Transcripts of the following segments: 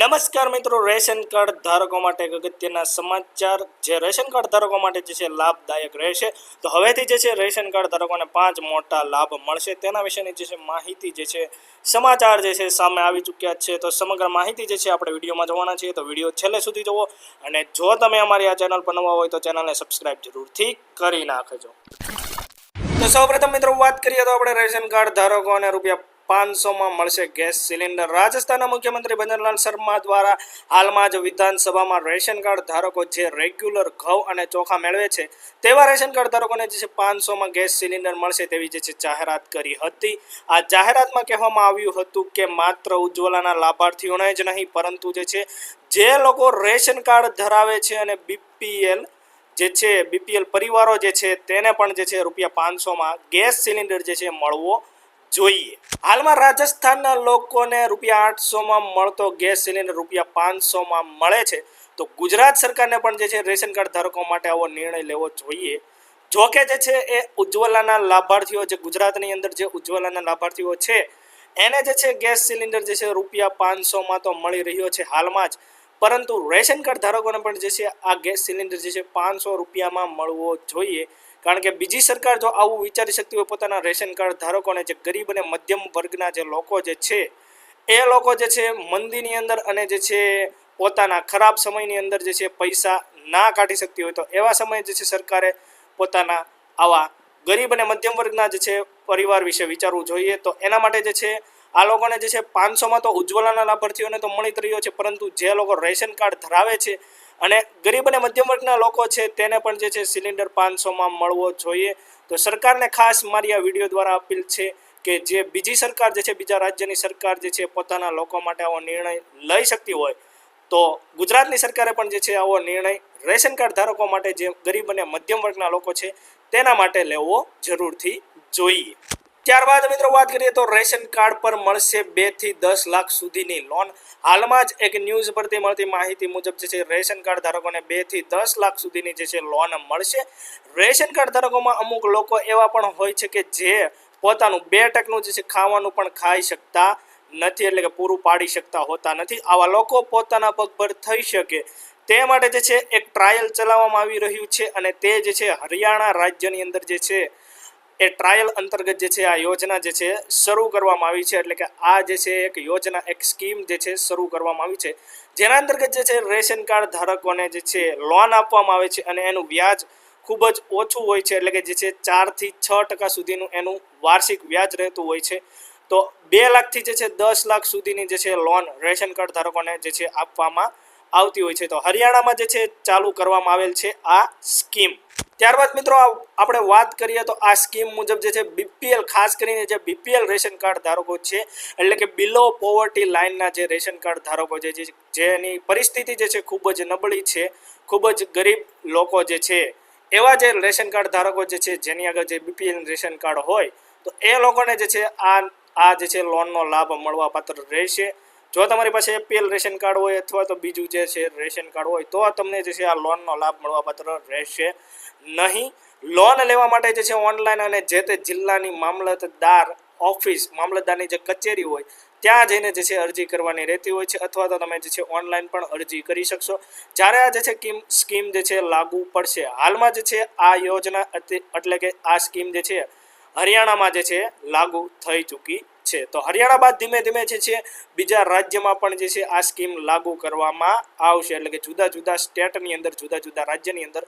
નમસ્કાર મિત્રો, ration card ધારકો માટે એક અગત્યના સમાચાર જે રેશન કાર્ડ ધારકો માટે જે છે લાભદાયક રહેશે. તો હવેથી જે છે રેશન કાર્ડ ધારકોને 5 મોટા લાભ મળશે. તેના વિશેની જે છે માહિતી જે છે સમાચાર જે છે સામે આવી ચૂક્યા છે. તો સમગ્ર માહિતી જે છે આપણે વિડીયોમાં જોવાના છીએ, તો વિડીયો છેલ્લે સુધી જુઓ. અને જો તમે અમારી આ ચેનલ પર નવા હોય તો ચેનલને સબસ્ક્રાઇબ જરૂરથી કરી નાખજો. તો સૌપ્રથમ મિત્રો વાત કરીએ તો આપણે રેશન કાર્ડ ધારકોને રૂપિયા 500 મળશે ગેસ સિલિન્ડર. રાજસ્થાનના મુખ્યમંત્રી ભજનલાલ શર્મા દ્વારા હાલમાં જ વિધાનસભામાં રેશન કાર્ડ ધારકો જે રેગ્યુલર ઘઉં અને ચોખા મેળવે છે તેવા રેશન કાર્ડ ધારકોને જે છે 500 ગેસ સિલિન્ડર મળશે તેવી જે છે જાહેરાત કરી હતી. આ જાહેરાતમાં કહેવામાં આવ્યું હતું કે માત્ર ઉજ્જવલાના લાભાર્થીઓને જ નહીં, પરંતુ જે લોકો રેશન કાર્ડ ધરાવે છે અને બીપીએલ પરિવારો જે છે તેને પણ જે છે રૂપિયા 500 ગેસ સિલિન્ડર જે છે મળવો જોઈએ. હાલમાં રાજસ્થાનના લોકોને રૂપિયા 800 મળતો ગેસ સિલિન્ડર રૂપિયા 500 મળે છે. તો ગુજરાત સરકારને પણ જે છે રેશન કાર્ડ ધારકો માટે આવો નિર્ણય લેવો જોઈએ. જો કે જે છે એ ઉજ્જવલાના લાભાર્થીઓ, જે ગુજરાતની અંદર જે ઉજ્જવલાના લાભાર્થીઓ છે એને જે છે ગેસ સિલિન્ડર જે છે રૂપિયા 500 તો મળી રહ્યો છે હાલમાં જ, પરંતુ રેશન કાર્ડ ધારકોને પણ જે છે આ ગેસ સિલિન્ડર જે છે 500 રૂપિયામાં મળવો જોઈએ. કારણ કે બીજી સરકાર જો આવું વિચારી શકતી હોય પોતાના રેશન કાર્ડ ધારકોને, જે ગરીબ અને મધ્યમ વર્ગના જે લોકો જે છે એ લોકો જે છે મંદીની અંદર અને જે છે પોતાના ખરાબ સમયની અંદર જે છે પૈસા ના કાઢી શકતી હોય, તો એવા સમયે જે છે સરકારે પોતાના આવા ગરીબ અને મધ્યમ વર્ગના જે છે પરિવાર વિશે વિચારવું જોઈએ. તો એના માટે જે છે આ લોકોને જે છે 500 તો ઉજ્જવલાના લાભાર્થીઓને તો મળી રહ્યો છે, પરંતુ જે લોકો રેશન કાર્ડ ધરાવે છે અને ગરીબ અને મધ્યમ વર્ગના લોકો છે તેને પણ જે છે સિલિન્ડર 500 મળવો જોઈએ. તો સરકારને ખાસ મારી આ વિડીયો દ્વારા અપીલ છે કે જે બીજી સરકાર જે છે, બીજા રાજ્યની સરકાર જે છે પોતાના લોકો માટે આવો નિર્ણય લઈ શકતી હોય, તો ગુજરાતની સરકારે પણ જે છે આવો નિર્ણય રેશન કાર્ડ ધારકો માટે, જે ગરીબ અને મધ્યમ વર્ગના લોકો છે તેના માટે લેવો જરૂરથી જોઈએ. ત્યારબાદ મિત્રો વાત કરીએ તો રેશન કાર્ડ પર મળશે 2 થી 10 લાખ સુધીની લોન. હાલમાં જ એક ન્યૂઝ પરથી મળતી માહિતી મુજબ જે છે રેશન કાર્ડ ધારકોને 2 થી 10 લાખ સુધીની જે છે લોન મળશે. રેશન કાર્ડ ધારકોમાં અમુક લોકો એવા પણ હોય છે કે જે પોતાનું 2 ટકનું જે છે ખાવાનું પણ ખાઈ શકતા નથી, એટલે કે પૂરું પાડી શકતા હોતા નથી. આવા લોકો પોતાના પગભર થઈ શકે તે માટે જે છે એક ટ્રાયલ ચલાવવામાં આવી રહ્યું છે, અને તે જે છે હરિયાણા રાજ્યની અંદર જે છે એ ટ્રાયલ અંતર્ગત જે છે આ યોજના જે છે શરૂ કરવામાં આવી છે. એટલે કે આ જે છે એક યોજના, એક સ્કીમ જે છે શરૂ કરવામાં આવી છે, જેના અંતર્ગત જે છે રેશન કાર્ડ ધારકોને જે છે લોન આપવામાં આવે છે અને એનું વ્યાજ ખૂબ જ ઓછું હોય છે. એટલે કે જે છે 4 થી 6% સુધીનું એનું વાર્ષિક વ્યાજ રહેતું હોય છે. તો 2 લાખથી જે છે 10 લાખ સુધીની જે છે લોન રેશન કાર્ડ ધારકોને જે છે આપવામાં આવતી હોય છે. તો હરિયાણામાં જે છે ચાલુ કરવામાં આવેલ છે આ સ્કીમ. ત્યારબાદ મિત્રો આપણે વાત કરીએ તો આ સ્કીમ મુજબ જે છે બીપીએલ, ખાસ કરીને જે બીપીએલ રેશન કાર્ડ ધારકો છે, એટલે કે બિલો પોવર્ટી લાઇનના જે રેશન કાર્ડ ધારકો છે, જેની પરિસ્થિતિ જે છે ખૂબ જ નબળી છે, ખૂબ જ ગરીબ લોકો જે છે, એવા જે રેશન કાર્ડ ધારકો જે છે જેની આગળ જે બીપીએલ રેશન કાર્ડ હોય, તો એ લોકોને જે છે આ જે છે લોનનો લાભ મળવા પાત્ર રહેશે. જો તમારી પાસે એપીએલ રેશન કાર્ડ હોય અથવા તો બીજું જે છે રેશન કાર્ડ હોય, તો તમને જે છે આ લોનનો લાભ મળવા પાત્ર રહેશે નહીં. લોન લેવા માટે જે છે ઓનલાઈન અને જે તે જિલ્લાની મામલતદાર ઓફિસ, મામલતદારની જે કચેરી હોય ત્યાં જઈને જે છે અરજી કરવાની રહેતી હોય છે, અથવા તો તમે જે છે ઓનલાઈન પણ અરજી કરી શકશો જ્યારે આ જે છે સ્કીમ જે છે લાગુ પડશે. હાલમાં જે છે આ યોજના એટલે કે આ સ્કીમ જે છે હરિયાણામાં જે છે લાગુ થઈ ચૂકી છે. તો હરિયાણા બાદ ધીમે ધીમે જે છે બીજા રાજ્યમાં પણ જે છે આ સ્કીમ લાગુ કરવામાં આવશે. એટલે કે જુદા જુદા સ્ટેટની અંદર, જુદા જુદા રાજ્યની અંદર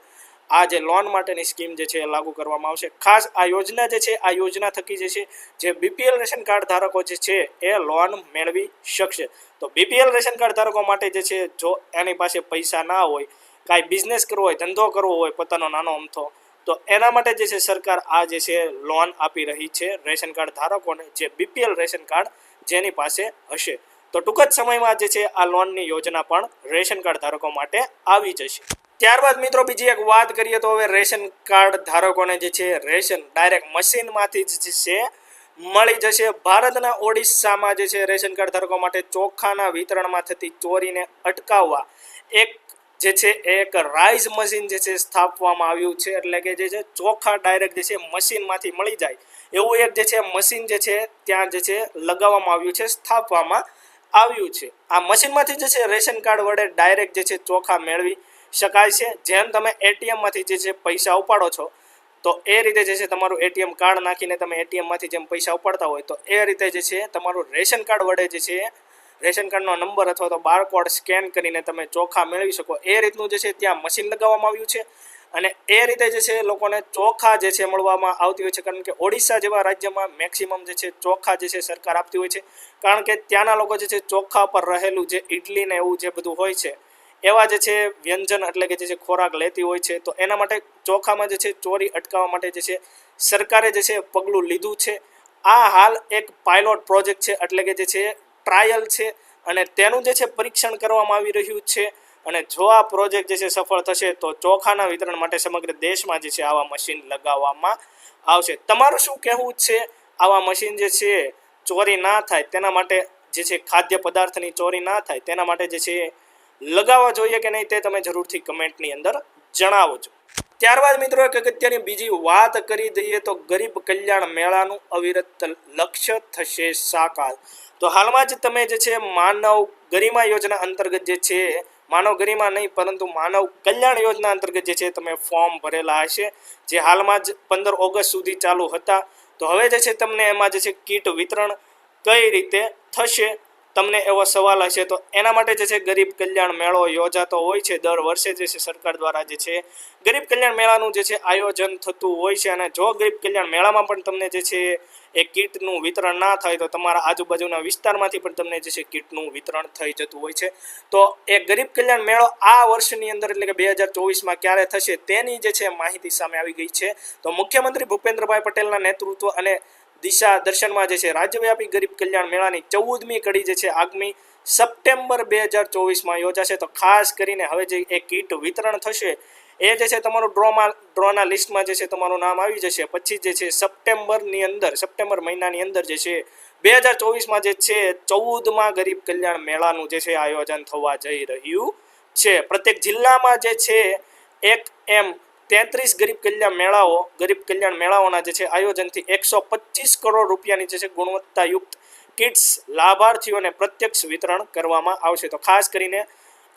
આ જે લોન માટેની સ્કીમ જે છે એ લાગુ કરવામાં આવશે. ખાસ આ યોજના જે છે, આ યોજના થકી જે છે જે બીપીએલ રેશન કાર્ડ ધારકો જે છે એ લોન મેળવી શકશે. તો બીપીએલ રેશન કાર્ડ ધારકો માટે જે છે, જો એની પાસે પૈસા ના હોય, કાંઈ બિઝનેસ કરવો હોય, ધંધો કરવો હોય પોતાનો નાનો અમથો, તો એના માટે જે છે સરકાર આ જે છે લોન આપી રહી છે રેશન કાર્ડ ધારકોને, જે બીપીએલ રેશન કાર્ડ જેની પાસે હશે. તો ટૂંક જ સમયમાં જે છે આ લોનની યોજના પણ રેશન કાર્ડ ધારકો માટે આવી જશે. ત્યારબાદ મિત્રો બીજી એક વાત કરીએ તો હવે રેશન કાર્ડ ધારકોને જે છે રેશન ડાયરેક્ટ મશીનમાંથી જ છે મળી જશે. ભારતના ઓડિશામાં જે છે રેશન કાર્ડ ધારકો માટે ચોખાના વિતરણમાં થતી ચોરીને અટકાવવા એક રાઈસ મશીન જે છે સ્થાપવામાં આવ્યું છે. એટલે કે જે છે ચોખા ડાયરેક્ટ જે છે મશીનમાંથી મળી જાય એવું એક જે છે મશીન જે છે ત્યાં જે છે લગાવવામાં આવ્યું છે, સ્થાપવામાં આવ્યું છે। આ મશીનમાંથી જે છે રેશન કાર્ડ વડે ડાયરેક્ટ જે છે ચોખા મેળવી શકાય છે। જેમ તમે એટીએમમાંથી જે છે પૈસા ઉપાડો છો તો એ રીતે જે છે તમારું એટીએમ કાર્ડ નાખીને તમે એટીએમમાંથી જેમ પૈસા ઉપાડતા હોય તો એ રીતે જે છે તમારું રેશન કાર્ડ વડે જે છે રેશન કાર્ડનો નંબર અથવા તો બારકોડ સ્કેન કરીને તમે ચોખા મેળવી શકો એ રીતનું જે છે ત્યાં મશીન લગાવવામાં આવ્યું છે। અને એ રીતે જે છે લોકોને ચોખા જે છે મળવામાં આવતી હોય છે, કારણ કે ઓડિશા જેવા રાજ્યમાં મેક્સિમમ જે છે ચોખા જે છે સરકાર આપતી હોય છે, કારણ કે ત્યાંના લોકો જે છે ચોખા પર રહેલું જે ઇડલી ને એવું જે બધું હોય છે એવા જે છે વ્યંજન એટલે કે જે છે ખોરાક લેતી હોય છે। તો એના માટે ચોખામાં જે છે ચોરી અટકાવવા માટે જે છે સરકારે જે છે પગલું લીધું છે। આ હાલ એક પાયલોટ પ્રોજેક્ટ છે, એટલે કે જે છે ટ્રાયલ છે અને તેનું જે છે પરીક્ષણ કરવામાં આવી રહ્યું છે। અને જો આ પ્રોજેક્ટ જે છે સફળ થશે તો ચોખાના વિતરણ માટે સમગ્ર દેશમાં જે છે આવા મશીન લગાવવામાં આવશે। તમારું શું કહેવું છે? આવા મશીન જે છે ચોરી ના થાય તેના માટે જે છે ખાદ્ય પદાર્થની ચોરી ના થાય તેના માટે જે છે લગાવવા જોઈએ કે નહીં તે તમે જરૂરથી કમેન્ટની અંદર જણાવજો। ત્યારબાદ મિત્રો એક અગત્યની બીજી વાત કરી દઈએ તો ગરીબ કલ્યાણ મેળાનું અવિરત લક્ષ્ય થશે સાકાર। તો હાલમાં જ તમે જે છે માનવ ગરિમા યોજના અંતર્ગત જે છે માનવ ગરિમા નહીં પરંતુ માનવ કલ્યાણ યોજના અંતર્ગત જે છે તમે ફોર્મ ભરેલા હશે, જે હાલમાં જ 15 ઓગસ્ટ સુધી ચાલુ હતા। તો હવે જે છે તમને એમાં જે છે કીટ વિતરણ કઈ રીતે થશે તમને એવો સવાલ હશે, તો એના માટે જે છે ગરીબ કલ્યાણ મેળો યોજાતો હોય છે દર વર્ષે જે છે સરકાર દ્વારા જે છે ગરીબ કલ્યાણ મેળાનું જે છે આયોજન થતું હોય છે। અને જો ગરીબ કલ્યાણ મેળામાં પણ તમને જે છે એ કીટનું વિતરણ ના થાય તો તમારા આજુબાજુના વિસ્તારમાંથી પણ તમને જે છે કીટનું વિતરણ થઈ જતું હોય છે। તો એ ગરીબ કલ્યાણ મેળો આ વર્ષની અંદર એટલે કે 2024માં ક્યારે થશે તેની જે છે માહિતી સામે આવી ગઈ છે। તો મુખ્યમંત્રી ભૂપેન્દ્રભાઈ પટેલના નેતૃત્વ અને દિશા દર્શનમાં જે છે રાજ્યવ્યાપી ગરીબ કલ્યાણ મેળાની 14મી કડી જે છે આગામી સપ્ટેમ્બર 2024માં યોજાશે। તો ખાસ કરીને હવે જે એ કીટ વિતરણ થશે એ જે છે તમારું ડ્રોના લિસ્ટમાં જે છે તમારું નામ આવી જશે। પછી જે છે સપ્ટેમ્બર મહિનાની અંદર જે છે 2024માં જે છે 14મા ગરીબ કલ્યાણ મેળાનું જે છે આયોજન થવા જઈ રહ્યું છે। પ્રત્યેક જિલ્લામાં જે છે 33 ગરીબ કલ્યાણ મેળાઓના જે છે આયોજનથી 125 કરોડ રૂપિયાની જે છે ગુણવત્તાયુક્ત કિટ્સ લાભાર્થીઓને પ્રત્યક્ષ વિતરણ કરવામાં આવશે। તો ખાસ કરીને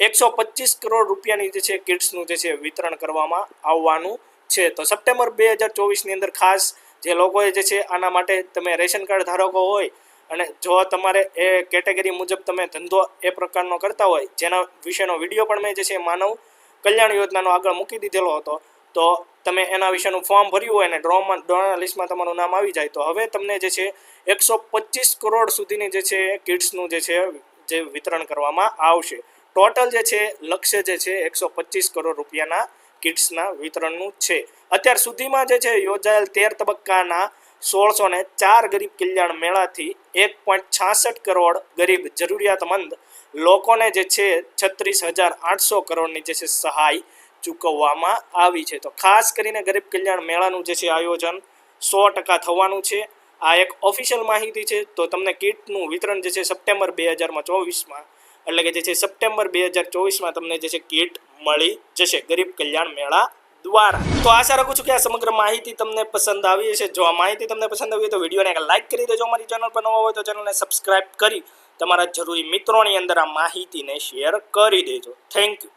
125 કરોડ રૂપિયાની જે છે કિટ્સનું જે છે વિતરણ કરવામાં આવવાનું છે। તો સપ્ટેમ્બર 2024ની અંદર ખાસ જે લોકોએ જે છે આના માટે તમે રેશન કાર્ડ ધારકો હોય અને જો તમારે એ કેટેગરી મુજબ તમે ધંધો એ પ્રકારનો કરતા હોય, જેના વિશેનો વિડીયો પણ મેં જે છે માનવ કલ્યાણ યોજનાનો આગળ મૂકી દીધેલો હતો, તો તમે એના વિશેનું ફોર્મ ભર્યું હોય અને ડ્રોના લિસ્ટમાં તમારું નામ આવી જાય તો હવે તમને જે છે 125 કરોડ સુધીની જે છે કિટ્સનું જે વિતરણ કરવામાં આવશે। ટોટલ જે છે લક્ષ્ય જે છે 125 કરોડ રૂપિયાના કિટ્સના વિતરણનું છે। અત્યાર સુધીમાં જે છે યોજાયેલ 13 તબક્કાના 1604 ગરીબ કલ્યાણ મેળાથી 1.66 કરોડ ગરીબ જરૂરિયાતમંદ લોકોને જે છે 36,800 કરોડની જે છે સહાય ચૂકવવામાં આવી છે। તો ખાસ કરીને ગરીબ કલ્યાણ મેળાનું જે છે આયોજન 100% થવાનું છે। આ એક ઓફિશિયલ માહિતી છે। તો તમને કીટનું વિતરણ જે છે સપ્ટેમ્બર 2024માં એટલે કે જે છે સપ્ટેમ્બર 2024માં તમને જે છે કીટ મળી જશે ગરીબ કલ્યાણ મેળા દ્વારા। તો આશા રાખું છું કે આ સમગ્ર માહિતી તમને પસંદ આવી હશે। જો આ માહિતી તમને પસંદ આવી તો વિડીયોને એક લાઇક કરી દેજો, અમારી ચેનલ પર નવા હોય તો ચેનલને સબસ્ક્રાઇબ કરી તમારા જરૂરી મિત્રોની અંદર આ માહિતીને શેર કરી દેજો। Thank you.